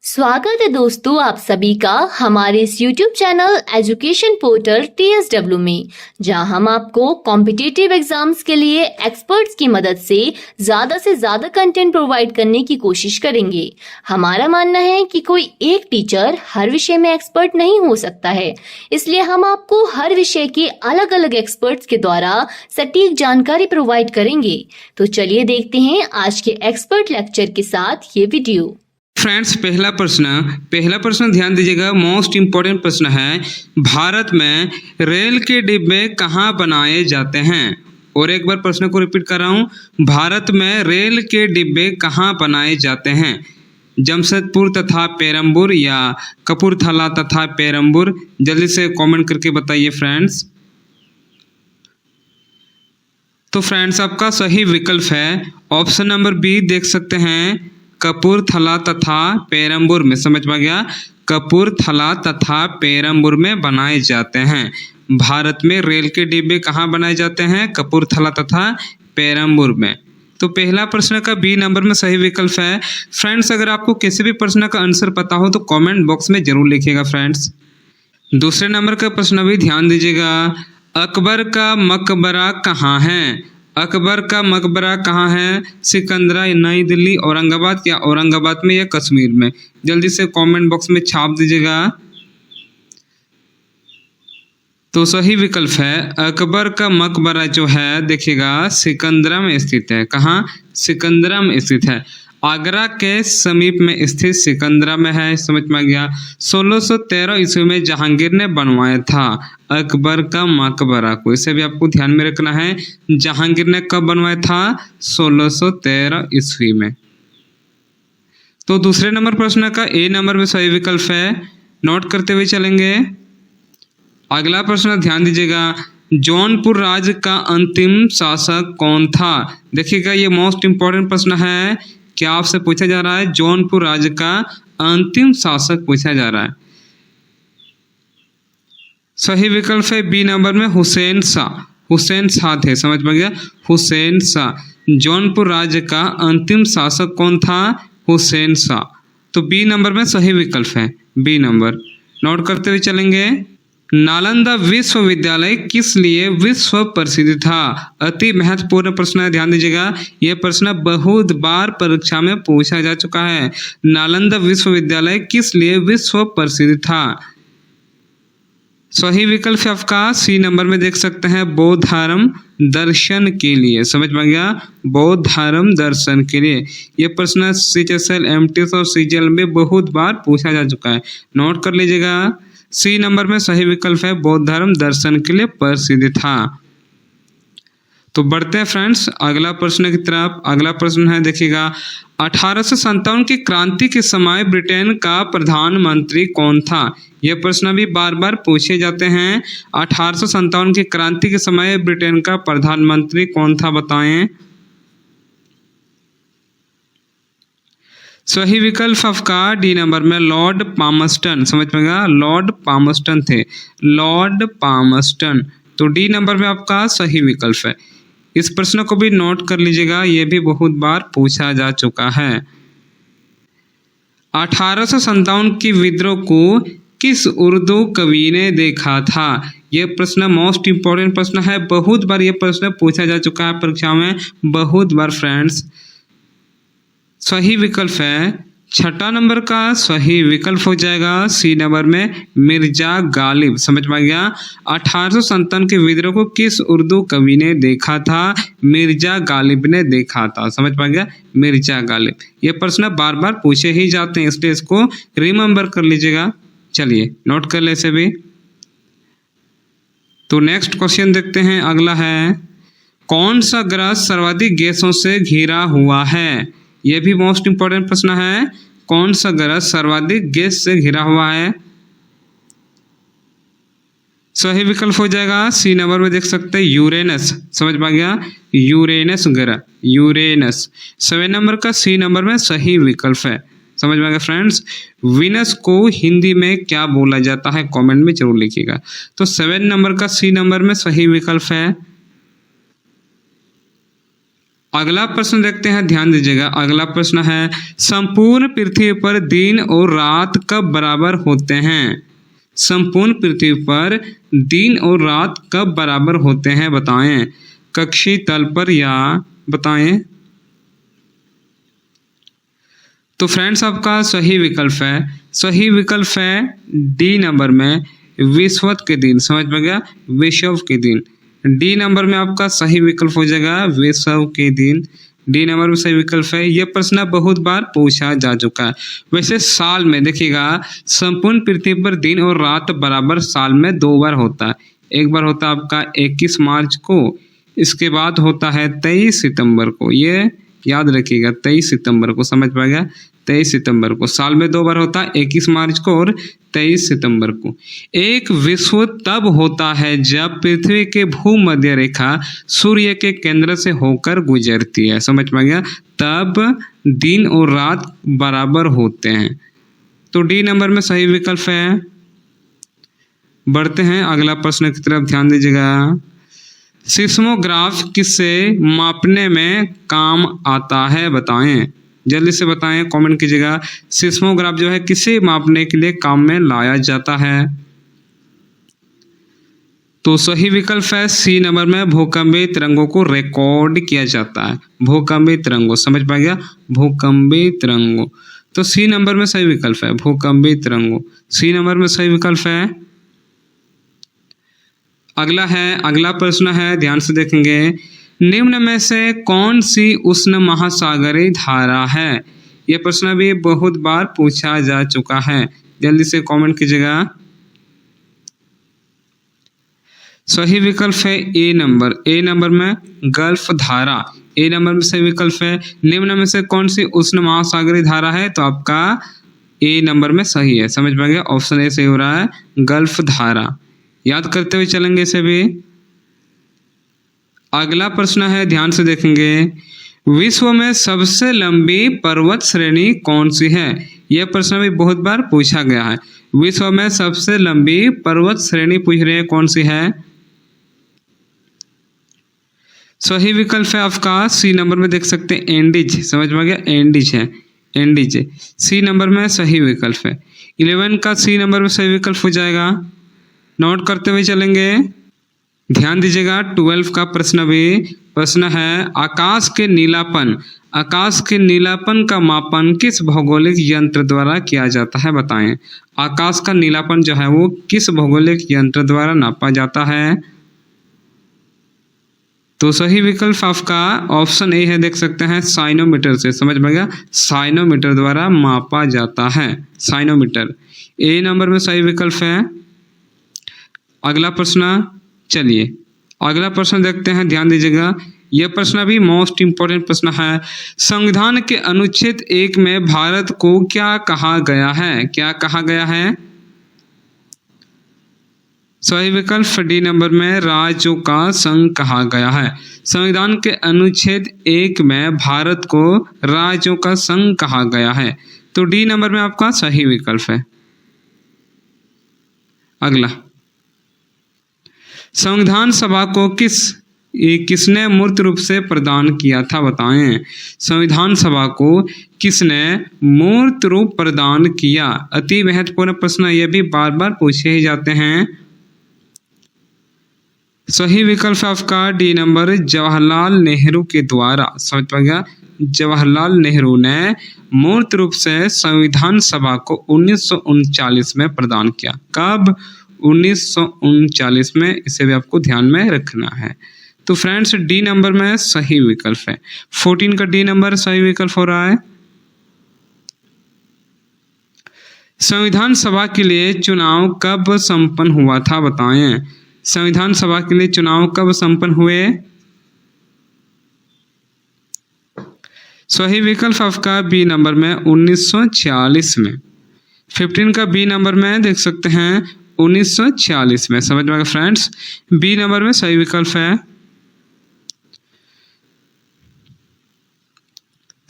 स्वागत है दोस्तों आप सभी का हमारे इस YouTube channel education portal TSW में, जहां हम आपको कॉम्पिटिटिव एग्जाम्स के लिए एक्सपर्ट्स की मदद से ज्यादा कंटेंट प्रोवाइड करने की कोशिश करेंगे। हमारा मानना है कि कोई एक टीचर हर विषय में एक्सपर्ट नहीं हो सकता है, इसलिए हम आपको हर विषय के अलग अलग एक्सपर्ट्स के द्वारा सटीक जानकारी प्रोवाइड करेंगे। तो चलिए देखते हैं आज के एक्सपर्ट लेक्चर के साथ ये वीडियो। फ्रेंड्स, पहला प्रश्न ध्यान दीजिएगा। मोस्ट इम्पोर्टेंट प्रश्न है, भारत में रेल के डिब्बे कहाँ बनाए जाते हैं? और एक बार प्रश्न को रिपीट कर रहा हूँ, भारत में रेल के डिब्बे कहाँ बनाए जाते हैं? जमशेदपुर तथा पेरम्बूर या कपूरथला तथा पेरम्बूर? जल्दी से कमेंट करके बताइए फ्रेंड्स। तो फ्रेंड्स, आपका सही विकल्प है ऑप्शन नंबर बी, देख सकते हैं, कपूरथला तथा पेरम्बूर में। समझ में गया? कपूरथला तथा पेरम्बूर में बनाए जाते हैं। भारत में रेल के डिब्बे कहाँ बनाए जाते हैं? कपूरथला तथा पेरम्बूर में। तो पहला प्रश्न का बी नंबर में सही विकल्प है। फ्रेंड्स, अगर आपको किसी भी प्रश्न का आंसर पता हो तो कमेंट बॉक्स में जरूर लिखिएगा फ्रेंड्स। दूसरे नंबर का प्रश्न भी ध्यान दीजिएगा। अकबर का मकबरा कहाँ है? अकबर का मकबरा कहाँ है? सिकंदरा, नई दिल्ली, औरंगाबाद या औरंगाबाद में या कश्मीर में? जल्दी से कमेंट बॉक्स में छाप दीजिएगा। तो सही विकल्प है अकबर का मकबरा जो है, देखिएगा, सिकंदरा में स्थित है। कहाँ? सिकंदरा में स्थित है। आगरा के समीप में स्थित सिकंदरा में है। समझ में गया? 1613 ईस्वी में जहांगीर ने बनवाया था अकबर का मकबरा को। इसे भी आपको ध्यान में रखना है। जहांगीर ने कब बनवाया था? 1613 ईस्वी में। तो दूसरे नंबर प्रश्न का ए नंबर में सही विकल्प है। नोट करते हुए चलेंगे। अगला प्रश्न ध्यान दीजिएगा। जौनपुर राज्य का अंतिम शासक कौन था? देखिएगा, ये मोस्ट इंपॉर्टेंट प्रश्न है। क्या आपसे पूछा जा रहा है? जौनपुर राज्य का अंतिम शासक पूछा जा रहा है। सही विकल्प है बी नंबर में हुसैन शाह। हुसैन शाह थे। समझ में गया? हुसैन शाह। जौनपुर राज्य का अंतिम शासक कौन था? हुसैन शाह। तो बी नंबर में सही विकल्प है, बी नंबर। नोट करते हुए चलेंगे। नालंदा विश्वविद्यालय किस लिए विश्व प्रसिद्ध था? अति महत्वपूर्ण प्रश्न है, ध्यान दीजिएगा। यह प्रश्न बहुत बार परीक्षा में पूछा जा चुका है। नालंदा विश्वविद्यालय किस लिए विश्व प्रसिद्ध था? सही विकल्प आपका सी नंबर में देख सकते हैं, बौद्ध धर्म दर्शन के लिए। समझ में गया? बौद्ध धर्म दर्शन के लिए। यह प्रश्न CHSL, MTS और CGL में बहुत बार पूछा जा चुका है। नोट कर लीजिएगा। सी नंबर में सही विकल्प है बौद्ध धर्म दर्शन के लिए प्रसिद्ध था। तो बढ़ते हैं फ्रेंड्स अगला प्रश्न की तरफ। अगला प्रश्न है, देखिएगा, 1857 की क्रांति के समय ब्रिटेन का प्रधानमंत्री कौन था? यह प्रश्न भी बार बार पूछे जाते हैं। 1857 की क्रांति के समय ब्रिटेन का प्रधानमंत्री कौन था, बताएं। सही विकल्प आपका डी नंबर में लॉर्ड पामस्टन। समझ में गया? लॉर्ड पामस्टन थे, लॉर्ड पामस्टन। तो डी नंबर में आपका सही विकल्प है। इस प्रश्न को भी नोट कर लीजिएगा, यह भी बहुत बार पूछा जा चुका है। 1857 की विद्रोह को किस उर्दू कवि ने देखा था? यह प्रश्न मोस्ट इंपॉर्टेंट प्रश्न है। बहुत बार यह प्रश्न पूछा जा चुका है परीक्षा में, बहुत बार फ्रेंड्स। सही विकल्प है छठा नंबर का सही विकल्प हो जाएगा सी नंबर में मिर्जा गालिब। समझ में गया? 1857 के विद्रोह को किस उर्दू कवि ने देखा था? मिर्जा गालिब ने देखा था। समझ में गया? मिर्जा गालिब। ये प्रश्न बार बार पूछे ही जाते हैं, इसलिए इसको रिमेम्बर कर लीजिएगा। चलिए नोट कर ले इसे भी। तो नेक्स्ट क्वेश्चन देखते हैं। अगला है, कौन सा ग्रह सर्वाधिक गैसों से घिरा हुआ है? यह भी मोस्ट इंपॉर्टेंट प्रश्न है। कौन सा ग्रह सर्वाधिक गैस से घिरा हुआ है? सही विकल्प हो जाएगा सी नंबर में देख सकते हैं, यूरेनस। समझ में गया? यूरेनस ग्रह, यूरेनस। 7 नंबर का सी नंबर में सही विकल्प है। समझ में गया फ्रेंड्स? वीनस को हिंदी में क्या बोला जाता है? कमेंट में जरूर लिखिएगा। तो 7 नंबर का सी नंबर में सही विकल्प है। अगला प्रश्न देखते हैं, ध्यान दीजिएगा। अगला प्रश्न है, संपूर्ण पृथ्वी पर दिन और रात कब बराबर होते हैं? संपूर्ण पृथ्वी पर दिन और रात कब बराबर होते हैं बताएं। कक्षीय तल पर या बताएं। तो फ्रेंड्स आपका सही विकल्प है डी नंबर में विषुवत के दिन। समझ में गया, विषुव के दिन। डी नंबर में आपका सही विकल्प हो जाएगा विषुव के दिन। डी नंबर में सही विकल्प है। यह प्रश्न बहुत बार पूछा जा चुका है। वैसे साल में देखिएगा, संपूर्ण पृथ्वी पर दिन और रात बराबर साल में 2 बार होता है। एक बार होता है आपका 21 मार्च को, इसके बाद होता है 23 सितंबर को। ये याद रखिएगा, 23 सितंबर को। समझ पाएगा, 23 सितंबर को। साल में 2 बार होता है, 21 मार्च को और 23 सितंबर को। एक विषुव तब होता है जब पृथ्वी के भूमध्य रेखा सूर्य के केंद्र से होकर गुजरती है। समझ में गया, तब दिन और रात बराबर होते हैं। तो डी नंबर में सही विकल्प है। बढ़ते हैं अगला प्रश्न की तरफ, ध्यान दीजिएगा। सिस्मोग्राफ किसे मापने में काम आता है बताएं। जल्दी से बताएं, कमेंट कीजिएगा। सिस्मोग्राफ जो है किसे मापने के लिए काम में लाया जाता है? तो सही विकल्प है सी नंबर में भूकंपीय तरंगों को रिकॉर्ड किया जाता है। भूकंपीय तरंगों, समझ पा गया, भूकंपीय तरंगों। तो सी नंबर में सही विकल्प है भूकंपीय तरंगों। सी नंबर में सही विकल्प है। अगला प्रश्न है, ध्यान से देखेंगे। निम्न में से कौन सी उष्ण महासागरीय धारा है? यह प्रश्न भी बहुत बार पूछा जा चुका है। जल्दी से कमेंट कीजिएगा। सही विकल्प है ए नंबर में गल्फ धारा। ए नंबर में सही विकल्प है। निम्न में से कौन सी उष्ण महासागरीय धारा है? तो आपका ए नंबर में सही है। समझ पाएंगे, ऑप्शन ए सही हो रहा है, गल्फ धारा। याद करते हुए चलेंगे इसे भी। अगला प्रश्न है, ध्यान से देखेंगे। विश्व में सबसे लंबी पर्वत श्रेणी कौन सी है? यह प्रश्न भी बहुत बार पूछा गया है। विश्व में सबसे लंबी पर्वत श्रेणी पूछ रहे हैं, कौन सी है? सही विकल्प है आपका सी नंबर में, देख सकते हैं एंडीज। समझ में गया, एंडीज है, एंडीज सी नंबर में सही विकल्प है। 11 का सी नंबर में सही विकल्प हो जाएगा। नोट करते हुए चलेंगे, ध्यान दीजिएगा। 12 का प्रश्न है, आकाश के नीलापन का मापन किस भौगोलिक यंत्र द्वारा किया जाता है बताएं। आकाश का नीलापन जो है वो किस भौगोलिक यंत्र द्वारा नापा जाता है? तो सही विकल्प आपका ऑप्शन ए है, देख सकते हैं साइनोमीटर से। समझ में गया, साइनोमीटर द्वारा मापा जाता है, साइनोमीटर। ए नंबर में सही विकल्प है। अगला प्रश्न, चलिए अगला प्रश्न देखते हैं, ध्यान दीजिएगा। यह प्रश्न भी मोस्ट इंपोर्टेंट प्रश्न है। संविधान के अनुच्छेद 1 में भारत को क्या कहा गया है? क्या कहा गया है? सही विकल्प डी नंबर में राज्यों का संघ कहा गया है। संविधान के अनुच्छेद 1 में भारत को राज्यों का संघ कहा गया है। तो डी नंबर में आपका सही विकल्प है। अगला, संविधान सभा को किसने मूर्त रूप से प्रदान किया था बताएं। संविधान सभा को किसने मूर्त रूप प्रदान किया? अति महत्वपूर्ण प्रश्न, यह भी बार बार पूछे ही जाते हैं। सही विकल्प आपका डी नंबर, जवाहरलाल नेहरू के द्वारा। समझ पाएगा, जवाहरलाल नेहरू ने मूर्त रूप से संविधान सभा को 1939 में प्रदान किया। कब? 1939 में। इसे भी आपको ध्यान में रखना है। तो फ्रेंड्स डी नंबर में सही विकल्प है। 14 का डी नंबर सही विकल्प हो रहा है। संविधान सभा के लिए चुनाव कब संपन्न हुआ था बताएं। संविधान सभा के लिए चुनाव कब संपन्न हुए? सही विकल्प आपका बी नंबर में 1946 में। 15 का बी नंबर में देख सकते हैं 1946 में। समझ में आएगा फ्रेंड्स, बी नंबर में सही विकल्प है।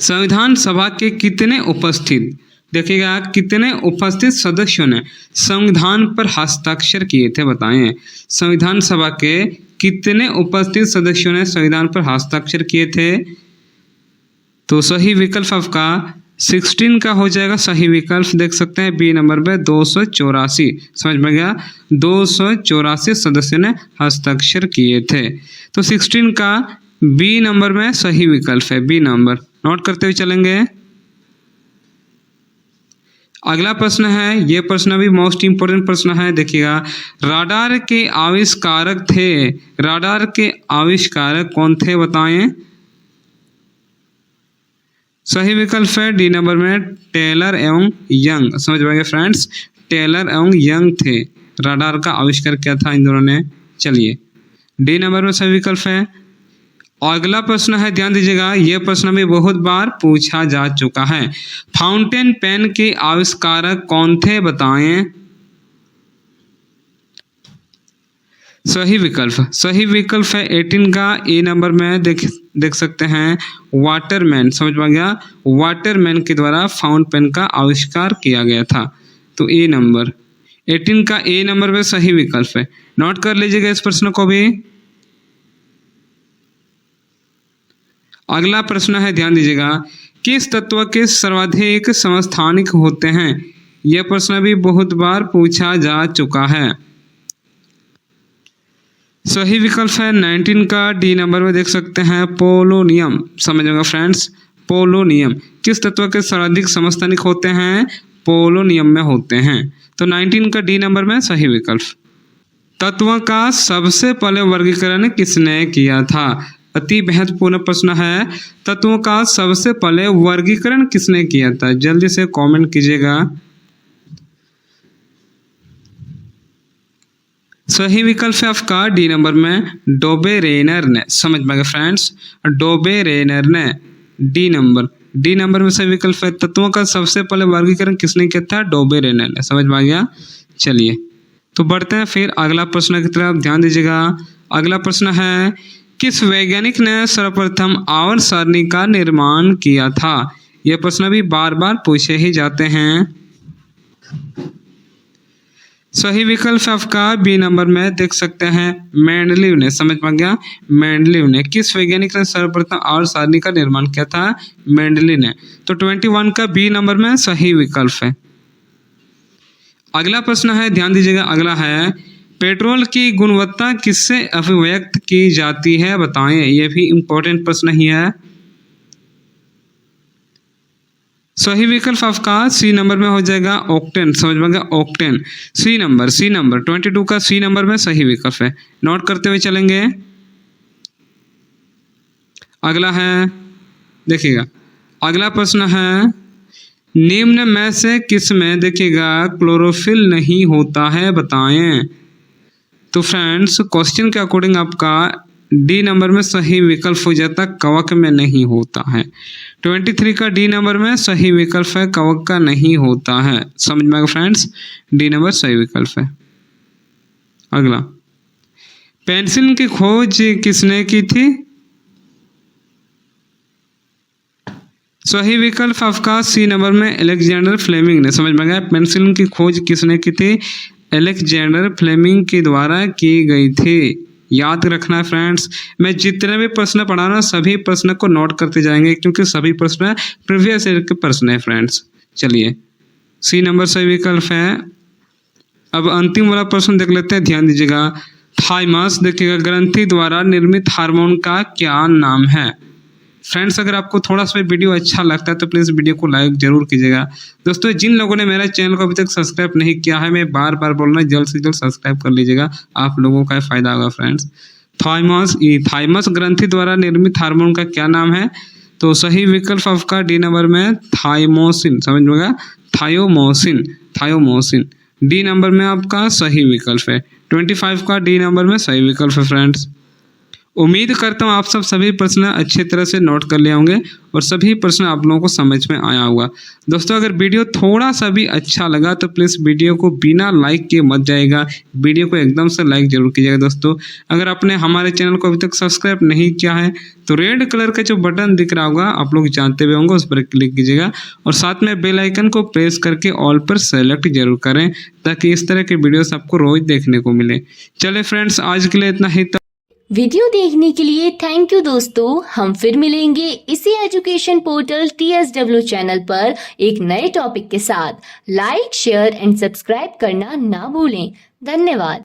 संविधान सभा के कितने उपस्थित, देखिएगा कितने उपस्थित सदस्यों ने संविधान पर हस्ताक्षर किए थे बताएं। संविधान सभा के कितने उपस्थित सदस्यों ने संविधान पर हस्ताक्षर किए थे? तो सही विकल्प आपका 16 का हो जाएगा सही विकल्प। देख सकते हैं बी नंबर पे 284, समझ में गया, 284 सदस्यों ने हस्ताक्षर किए थे। तो 16 का बी नंबर में सही विकल्प है, बी नंबर। नोट करते हुए चलेंगे। अगला प्रश्न है, ये प्रश्न भी मोस्ट इंपोर्टेंट प्रश्न है, देखिएगा। राडार के आविष्कारक थे, राडार के आविष्कारक कौन थे बताएं। सही विकल्प है डी नंबर में टेलर एवं यंग, समझ पाएंगे फ्रेंड्स, टेलर एवं यंग थे, राडार का आविष्कार किया था इन दोनों ने। चलिए डी नंबर में सही विकल्प है। अगला प्रश्न है, ध्यान दीजिएगा, यह प्रश्न भी बहुत बार पूछा जा चुका है। फाउंटेन पेन के आविष्कारक कौन थे बताएं। सही विकल्प है 18 का ए नंबर में देख सकते हैं वाटरमैन, समझ में गया, वाटरमैन के द्वारा फाउंटेन पेन का आविष्कार किया गया था। तो ए नंबर 18 का ए नंबर में सही विकल्प है। नोट कर लीजिएगा इस प्रश्न को भी। अगला प्रश्न है, ध्यान दीजिएगा, किस तत्व के सर्वाधिक समस्थानिक होते हैं। यह प्रश्न भी बहुत बार पूछा जा चुका है। सही विकल्प है 19 का डी नंबर में देख सकते हैं पोलोनियम, समझेगा फ्रेंड्स, पोलोनियम। किस तत्व के सर्वाधिक समस्थानिक होते हैं, पोलोनियम में होते हैं। तो 19 का डी नंबर में सही विकल्प। तत्व का सबसे पहले वर्गीकरण किसने किया था। अति महत्वपूर्ण प्रश्न है, तत्वों का सबसे पहले वर्गीकरण किसने किया था, जल्दी से कमेंट कीजिएगा। सही विकल्प है आपका डी नंबर में डोबेरेनर ने, समझ पाएंगे फ्रेंड्स, डोबेरेनर ने। डी नंबर में सही विकल्प है। तत्वों का सबसे पहले वर्गीकरण किसने किया था, डोबेरेनर ने, समझ में आ गया। चलिए तो बढ़ते हैं फिर अगला प्रश्न की तरफ, ध्यान दीजिएगा। अगला प्रश्न है, किस वैज्ञानिक ने सर्वप्रथम आवर्त सारणी का निर्माण किया था। यह प्रश्न भी बार बार पूछे ही जाते हैं। सही विकल्प आपका बी नंबर में देख सकते हैं मेंडलीव ने, समझ पा गया, मेंडलीव ने। किस वैज्ञानिक ने सर्वप्रथम आवर्त सारणी का निर्माण किया था, मेंडलीव ने। तो 21 का बी नंबर में सही विकल्प है। अगला प्रश्न है, ध्यान दीजिएगा, अगला है, पेट्रोल की गुणवत्ता किससे अभिव्यक्त की जाती है बताएं। यह भी इंपॉर्टेंट प्रश्न ही है। सही विकल्प आपका सी नंबर में हो जाएगा ऑक्टेन, समझ में गया, ऑक्टेन। सी नंबर 22 का सी नंबर में सही विकल्प है। नोट करते हुए चलेंगे। अगला है, देखिएगा, अगला प्रश्न है, निम्न में से किस में देखिएगा क्लोरोफिल नहीं होता है बताएं। तो फ्रेंड्स क्वेश्चन के अकॉर्डिंग आपका डी नंबर में सही विकल्प हो जाता, कवक में नहीं होता है। 23 का डी नंबर में सही विकल्प है, कवक का नहीं होता है, समझ में आएगा फ्रेंड्स, डी नंबर सही विकल्प है। अगला, पेंसिल की खोज किसने की थी। सही विकल्प आपका सी नंबर में अलेक्जेंडर फ्लेमिंग ने, समझ में आया। पेंसिल की खोज किसने की थी, अलेक्जेंडर फ्लेमिंग के द्वारा की गई थी। याद रखना है फ्रेंड्स, मैं जितने भी प्रश्न पढ़ा रहा हूं सभी प्रश्न को नोट करते जाएंगे, क्योंकि सभी प्रश्न प्रीवियस ईयर के प्रश्न है फ्रेंड्स। चलिए सी नंबर सही विकल्प है। अब अंतिम वाला प्रश्न देख लेते हैं, ध्यान दीजिएगा। थाइमस देखिएगा ग्रंथि द्वारा निर्मित हार्मोन का क्या नाम है। फ्रेंड्स अगर आपको थोड़ा सा वीडियो अच्छा लगता है तो प्लीज़ वीडियो को लाइक जरूर कीजिएगा। दोस्तों जिन लोगों ने मेरा चैनल को अभी तक सब्सक्राइब नहीं किया है, मैं बार बार बोल रहा हूँ, जल्द से जल्द सब्सक्राइब कर लीजिएगा, आप लोगों का फायदा होगा फ्रेंड्स। थाइमस ग्रंथि द्वारा निर्मित हार्मोन का क्या नाम है। तो सही विकल्प आपका डी नंबर में थाइमोसिन, समझ में आएगा, थायोमोसिन। डी नंबर में आपका सही विकल्प है। 25 का डी नंबर में सही विकल्प है फ्रेंड्स। उम्मीद करता हूँ आप सब सभी प्रश्न अच्छे तरह से नोट कर लिए होंगे और सभी प्रश्न आप लोगों को समझ में आया होगा। दोस्तों अगर वीडियो थोड़ा सा भी अच्छा लगा तो प्लीज़ वीडियो को बिना लाइक किए मत जाएगा, वीडियो को एकदम से लाइक जरूर कीजिएगा। दोस्तों अगर आपने हमारे चैनल को अभी तक सब्सक्राइब नहीं किया है तो रेड कलर का जो बटन दिख रहा होगा, आप लोग जानते हुए होंगे, उस पर क्लिक कीजिएगा और साथ में बेल आइकन को प्रेस करके ऑल पर सेलेक्ट जरूर करें, ताकि इस तरह के वीडियोस आपको रोज देखने को मिले। चले फ्रेंड्स आज के लिए इतना ही। वीडियो देखने के लिए थैंक यू दोस्तों। हम फिर मिलेंगे इसी एजुकेशन पोर्टल TSW चैनल पर एक नए टॉपिक के साथ। लाइक, शेयर एंड सब्सक्राइब करना ना भूलें। धन्यवाद।